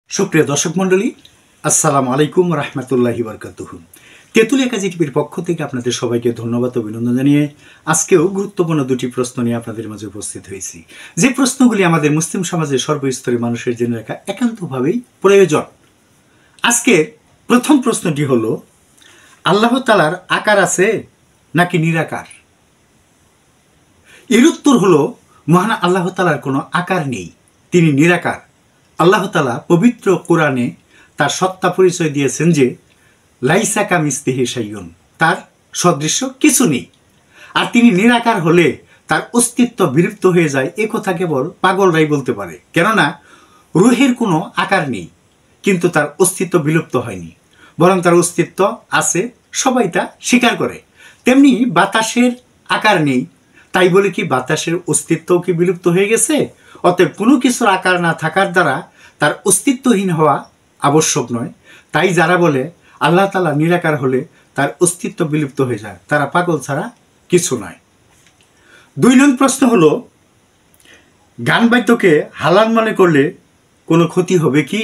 সুপ্রিয় দর্শক মণ্ডলী, আসসালামু আলাইকুম রহমতুল্লাহি বারকাতুহু। তেঁতুলিয়া কাজী টিভির পক্ষ থেকে আপনাদের সবাইকে ধন্যবাদ ও অভিনন্দন জানিয়ে আজকেও গুরুত্বপূর্ণ দুটি প্রশ্ন নিয়ে আপনাদের মাঝে উপস্থিত হয়েছি, যে প্রশ্নগুলি আমাদের মুসলিম সমাজের সর্বস্তরের মানুষের জেনে রাখা একান্তভাবেই প্রয়োজন। আজকের প্রথম প্রশ্নটি হলো, আল্লাহ তাআলার আকার আছে নাকি নিরাকার? এর উত্তর হলো, মহান আল্লাহ তাআলার কোনো আকার নেই, তিনি নিরাকার। আল্লাহ তাআলা পবিত্র কোরআনে তার সত্তা পরিচয় দিয়েছেন যে লাইসা কামিসলিহি শাইউন, তার সদৃশ্য কিছু নেই। আর তিনি নিরাকার হলে তার অস্তিত্ব বিলুপ্ত হয়ে যায়, এ কথা কেবল পাগলরাই বলতে পারে। কেননা রুহের কোনো আকার নেই, কিন্তু তার অস্তিত্ব বিলুপ্ত হয়নি, বরং তার অস্তিত্ব আছে, সবাই তা স্বীকার করে। তেমনি বাতাসের আকার নেই, তাই বলে কি বাতাসের অস্তিত্বও কি বিলুপ্ত হয়ে গেছে? অতএব কোনো কিছুর আকার না থাকার দ্বারা তার অস্তিত্বহীন হওয়া আবশ্যক নয়। তাই যারা বলে আল্লাহ তাআলা নিরাকার হলে তার অস্তিত্ব বিলুপ্ত হয়ে যায়, তারা পাগল ছাড়া কিছু নয়। 2 নং প্রশ্ন হলো, গান বাদ্যকে হালাল মনে করলে কোনো ক্ষতি হবে কি?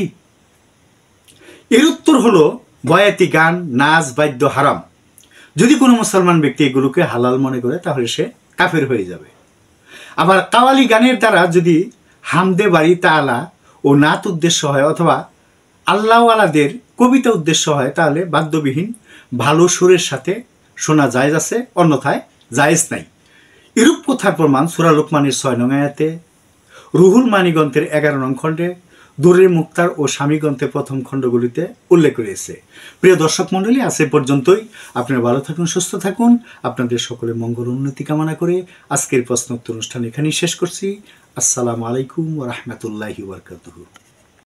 এর উত্তর হলো, বয়াতি গান, নাচ, বাদ্য হারাম। যদি কোনো মুসলমান ব্যক্তি এগুলোকে হালাল মনে করে তাহলে সে কাফের হয়ে যাবে। আবার কাওয়ালি গানের দ্বারা যদি হামদে বাড়ি তাআলা ও নাত উদ্দেশ্য হয়, অথবা আল্লাহওয়ালাদের কবিতা উদ্দেশ্য হয়, তাহলে বাদ্যবিহীন ভালো সুরের সাথে শোনা জায়েজ আছে, অন্যথায় জায়েজ নাই। এরূপ কথার প্রমাণ সূরা লোকমানের 6 নং আয়াতে, রুহুল মানি গ্রন্থের 11 নং খণ্ডে, দুররে মুক্তার ও স্বামী গ্রন্থের প্রথম খণ্ডগুলিতে উল্লেখ রয়েছে। প্রিয় দর্শক মণ্ডলী, আজ এ পর্যন্তই। আপনারা ভালো থাকুন, সুস্থ থাকুন। আপনাদের সকলের মঙ্গল উন্নতি কামনা করে আজকের প্রশ্নোত্তর অনুষ্ঠান এখানেই শেষ করছি। আসসালামু আলাইকুম ওয়া রাহমাতুল্লাহি ওয়া বারাকাতুহু।